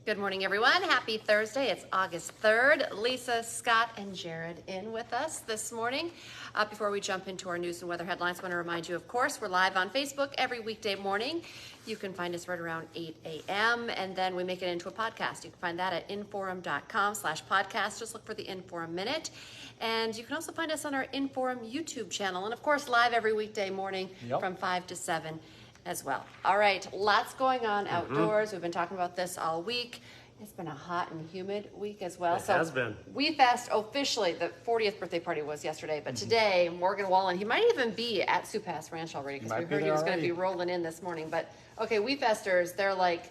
Good morning, everyone. Happy Thursday. It's August 3rd. Lisa, Scott, and Jared in with us this morning. Before we jump into our news and weather headlines, I want to remind you, of course, we're live on Facebook every weekday morning. You can find us right around 8 a.m., and then we make it into a podcast. You can find that at inforum.com/podcast. Just look for the Inforum Minute. And you can also find us on our Inforum YouTube channel. And, of course, live every weekday morning from 5 to 7. As well. All right, lots going on outdoors. We've been talking about this all week. It's been a hot and humid week as well. It has been. We Fest officially, the 40th birthday party was yesterday, but today, Morgan Wallen, he might even be at Sioux Pass Ranch already because we heard he was going to be rolling in this morning. But, okay, We Festers, they're like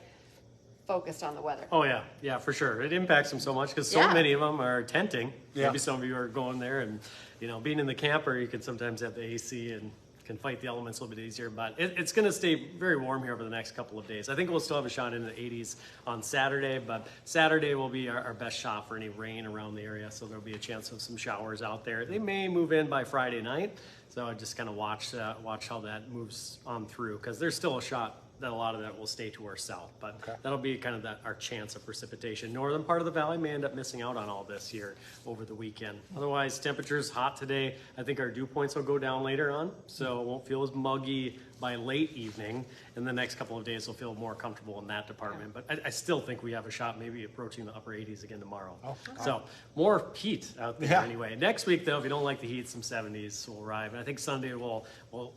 focused on the weather. Oh, yeah. Yeah, for sure. It impacts them so much because so many of them are tenting. Yeah. Maybe some of you are going there and, you know, being in the camper, you can sometimes have the AC and can fight the elements a little bit easier, but it's going to stay very warm here over the next couple of days. I think we'll still have a shot in the 80s on Saturday, but Saturday will be our best shot for any rain around the area, so there'll be a chance of some showers out there. They may move in by Friday night, so I just kind of watch how that moves on through, because there's still a shot that a lot of that will stay to our south, but that'll be kind of our chance of precipitation. Northern part of the valley may end up missing out on all this here over the weekend. Otherwise, temperatures hot today. I think our dew points will go down later on, so it won't feel as muggy by late evening, and the next couple of days will feel more comfortable in that department. But I still think we have a shot maybe approaching the upper 80s again tomorrow. So more heat out there anyway. Next week, though, if you don't like the heat, some 70s will arrive. And I think Sunday we'll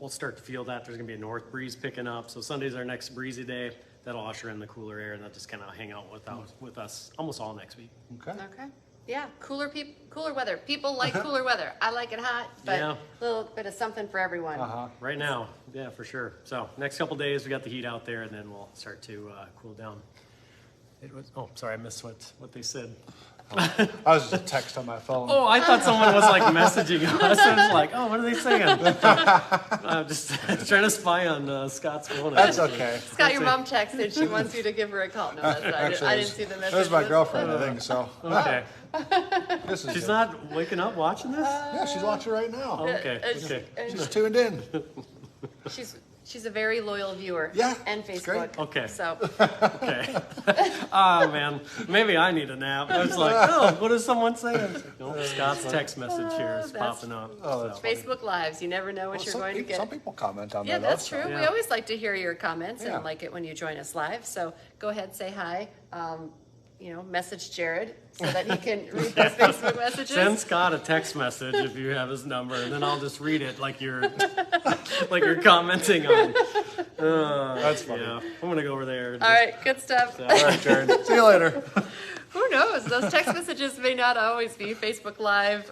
start to feel that. There's going to be a north breeze picking up. So Sunday's our next breezy day. That'll usher in the cooler air, and that'll just kind of hang out with us almost all next week. Okay. Yeah, cooler weather. People like cooler weather. I like it hot, but a little bit of something for everyone. Right now, yeah, for sure. So next couple days, we got the heat out there, and then we'll start to cool down. Sorry, I missed what they said. I was just a text on my phone. Oh, I thought someone was like messaging us. I was like, what are they saying? I'm just trying to spy on Scott's phone. That's okay. Scott, your mom texted. She wants you to give her a call. No, that's right. I didn't see the message. It was my girlfriend, I think, so. Okay. She's not waking up watching this? Yeah, she's watching right now. Oh, okay. She's tuned in. She's a very loyal viewer. Yeah, and Facebook. great. Okay. So. Okay. Oh man, maybe I need a nap. I was like, what is someone saying? Scott's text message here is popping up. Facebook Lives. You never know what you're going to get. Some people comment on that. Yeah, that's true. We always like to hear your comments and like it when you join us live. So go ahead, say hi. Message Jared so that he can read those Facebook messages. Send Scott a text message if you have his number, and then I'll just read it like you're commenting on. That's funny. Yeah, I'm gonna go over there. All right, good stuff. All right, Jared. See you later. Who knows? Those text messages may not always be Facebook Live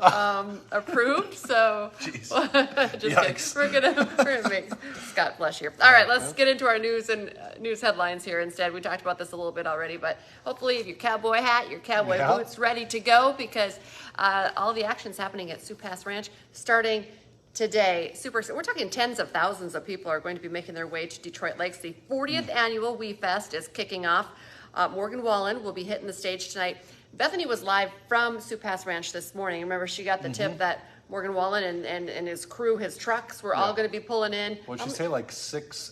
approved. So just kidding. We're gonna make Scott blush here. All right, let's get into our news and news headlines here instead. We talked about this a little bit already, but hopefully, your cowboy hat, your cowboy boots, ready to go because all the action's happening at Sioux Pass Ranch starting today. We're talking tens of thousands of people are going to be making their way to Detroit Lakes. The 40th annual We Fest is kicking off. Morgan Wallen will be hitting the stage tonight. Bethany was live from Sioux Pass Ranch this morning. Remember, she got the tip that Morgan Wallen and his crew, his trucks, were all going to be pulling in. Would she say like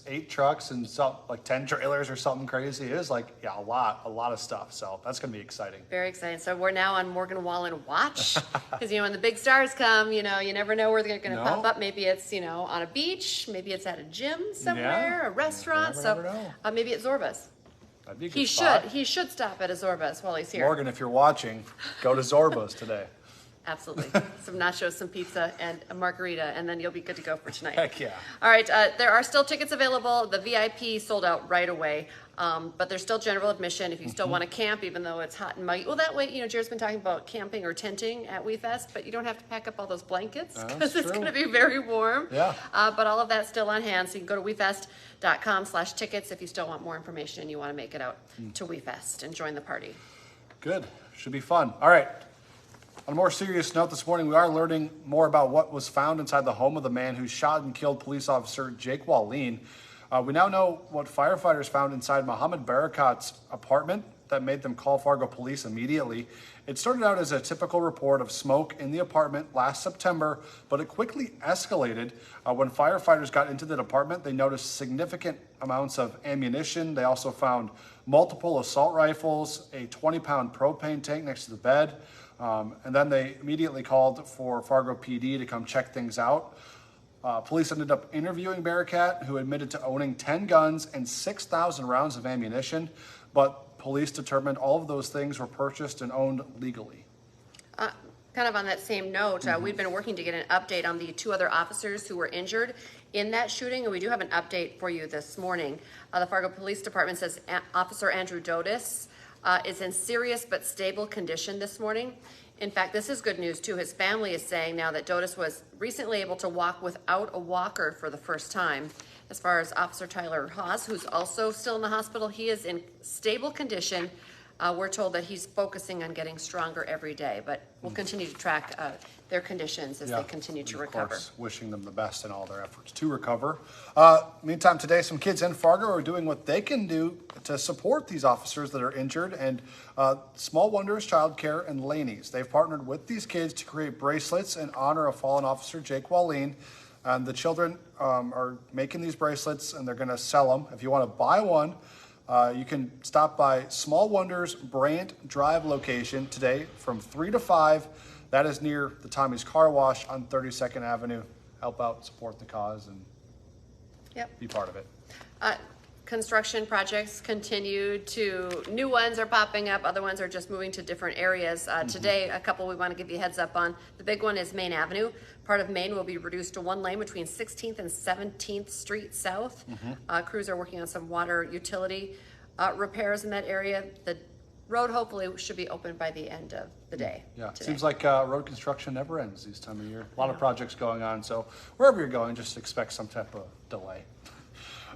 8 trucks and like 10 trailers or something crazy? It is like, a lot of stuff. So that's going to be exciting. Very exciting. So we're now on Morgan Wallen watch because, when the big stars come, you never know where they're going to pop up. Maybe it's, on a beach. Maybe it's at a gym somewhere, a restaurant. Maybe it's Zorba's. That'd be a good spot. He should stop at a Zorba's while he's here. Morgan, if you're watching, go to Zorba's today. Absolutely. Some nachos, some pizza, and a margarita, and then you'll be good to go for tonight. Heck yeah. All right, there are still tickets available. The VIP sold out right away, but there's still general admission if you still want to camp, even though it's hot and muggy. Well, that way, Jared's been talking about camping or tenting at We Fest, but you don't have to pack up all those blankets because it's going to be very warm. Yeah. But all of that's still on hand, so you can go to wefest.com/tickets if you still want more information and you want to make it out to We Fest and join the party. Good. Should be fun. All right. On a more serious note, this morning we are learning more about what was found inside the home of the man who shot and killed police officer Jake Wallin. We now know what firefighters found inside Mohammed Barakat's apartment that made them call Fargo police immediately. It started out as a typical report of smoke in the apartment last September, but it quickly escalated. When firefighters got into the apartment, they noticed significant amounts of ammunition. They also found multiple assault rifles, a 20-pound propane tank next to the bed, and then they immediately called for Fargo PD to come check things out. Police ended up interviewing Bearcat, who admitted to owning 10 guns and 6,000 rounds of ammunition, but police determined all of those things were purchased and owned legally. Kind of on that same note, we've been working to get an update on the 2 other officers who were injured in that shooting, and we do have an update for you this morning. The Fargo Police Department says Officer Andrew Dotis is in serious but stable condition this morning. In fact, this is good news too. His family is saying now that Dotis was recently able to walk without a walker for the first time. As far as Officer Tyler Haas, who's also still in the hospital, he is in stable condition. We're told that he's focusing on getting stronger every day, but we'll continue to track their conditions as they continue to recover. Of course, wishing them the best in all their efforts to recover. Meantime, today, some kids in Fargo are doing what they can do to support these officers that are injured, and Small Wonders Childcare and Laney's. They've partnered with these kids to create bracelets in honor of fallen officer Jake Wallin. And the children are making these bracelets, and they're going to sell them. If you want to buy one, you can stop by Small Wonders Brant Drive location today from 3 to 5. That is near the Tommy's Car Wash on 32nd Avenue. Help out, support the cause, and be part of it. Construction projects continue to, new ones are popping up, other ones are just moving to different areas. Today, a couple we want to give you a heads up on. The big one is Main Avenue. Part of Main will be reduced to 1 lane between 16th and 17th Street South. Crews are working on some water utility repairs in that area. The road hopefully should be open by the end of the day. Yeah, it seems like road construction never ends this time of year. A lot of projects going on, so wherever you're going, just expect some type of delay.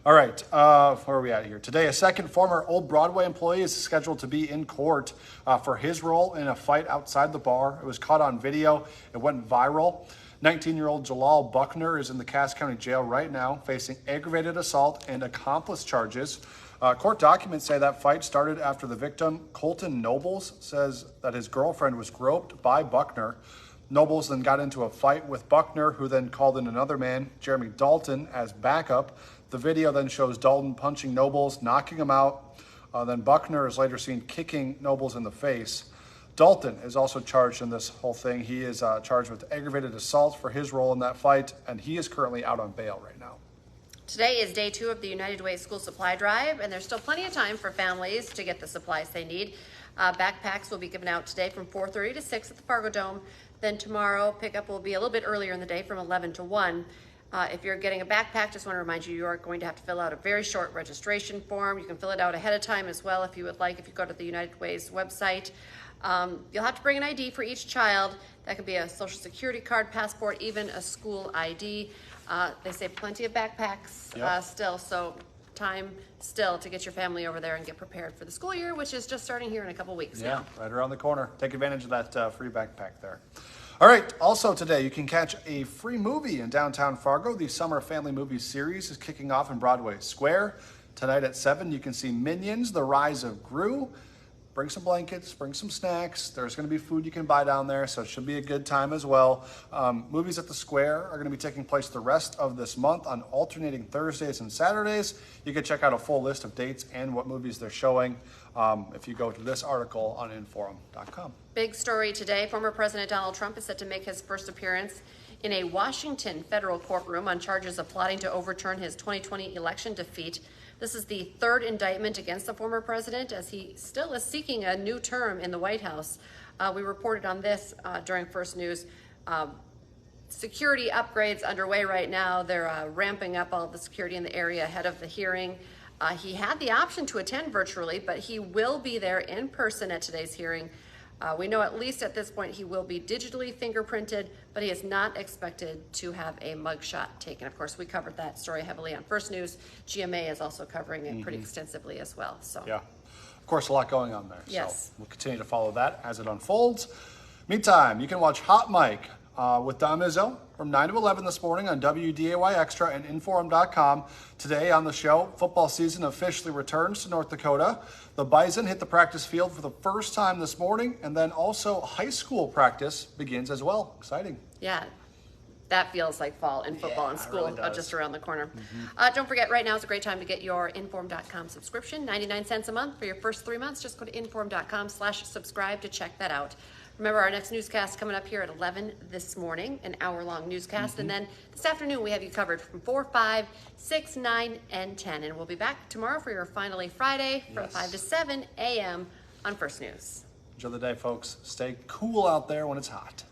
All right, where are we at here? Today, a second former Old Broadway employee is scheduled to be in court for his role in a fight outside the bar. It was caught on video. It went viral. 19-year-old Jalal Buckner is in the Cass County Jail right now, facing aggravated assault and accomplice charges. Court documents say that fight started after the victim, Colton Nobles, says that his girlfriend was groped by Buckner. Nobles then got into a fight with Buckner, who then called in another man, Jeremy Dalton, as backup. The video then shows Dalton punching Nobles, knocking him out. Then Buckner is later seen kicking Nobles in the face. Dalton is also charged in this whole thing. He is charged with aggravated assault for his role in that fight, and he is currently out on bail right now. Today is day 2 of the United Way School Supply Drive, and there's still plenty of time for families to get the supplies they need. Backpacks will be given out today from 4:30 to 6 at the Fargo Dome. Then tomorrow, pickup will be a little bit earlier in the day from 11 to 1. If you're getting a backpack, just want to remind you, you are going to have to fill out a very short registration form. You can fill it out ahead of time as well if you would like, if you go to the United Way's website. You'll have to bring an ID for each child. That could be a social security card, passport, even a school ID. They say plenty of backpacks still, so time still to get your family over there and get prepared for the school year, which is just starting here in a couple weeks now. Right around the corner. Take advantage of that free backpack there. All right, also today you can catch a free movie in downtown Fargo. The Summer Family Movie Series is kicking off in Broadway Square. Tonight at 7, you can see Minions, The Rise of Gru. Bring some blankets, bring some snacks. There's going to be food you can buy down there, so it should be a good time as well. Movies at the Square are going to be taking place the rest of this month on alternating Thursdays and Saturdays. You can check out a full list of dates and what movies they're showing if you go to this article on inforum.com. Big story today. Former President Donald Trump is set to make his first appearance in a Washington federal courtroom on charges of plotting to overturn his 2020 election defeat. This is the 3rd indictment against the former president, as he still is seeking a new term in the White House. We reported on this during First News. Security upgrades underway right now. They're ramping up all of the security in the area ahead of the hearing. He had the option to attend virtually, but he will be there in person at today's hearing. We know at least at this point he will be digitally fingerprinted, but he is not expected to have a mugshot taken. Of course, we covered that story heavily on First News. GMA is also covering it pretty extensively as well. So yeah, of course, a lot going on there. Yes. So we'll continue to follow that as it unfolds. Meantime, you can watch Hot Mike with Don Izzo from 9 to 11 this morning on WDAY Extra and Inforum.com. Today on the show, football season officially returns to North Dakota. The Bison hit the practice field for the first time this morning, and then also high school practice begins as well. Exciting. Yeah. That feels like fall in football and school really just around the corner. Don't forget, right now is a great time to get your Inform.com subscription, 99 cents a month for your first 3 months. Just go to Inform.com/subscribe to check that out. Remember, our next newscast coming up here at 11 this morning, an hour-long newscast. And then this afternoon, we have you covered from 4, 5, 6, 9, and 10. And we'll be back tomorrow for your Finally Friday from 5 to 7 a.m. on First News. Enjoy the day, folks. Stay cool out there when it's hot.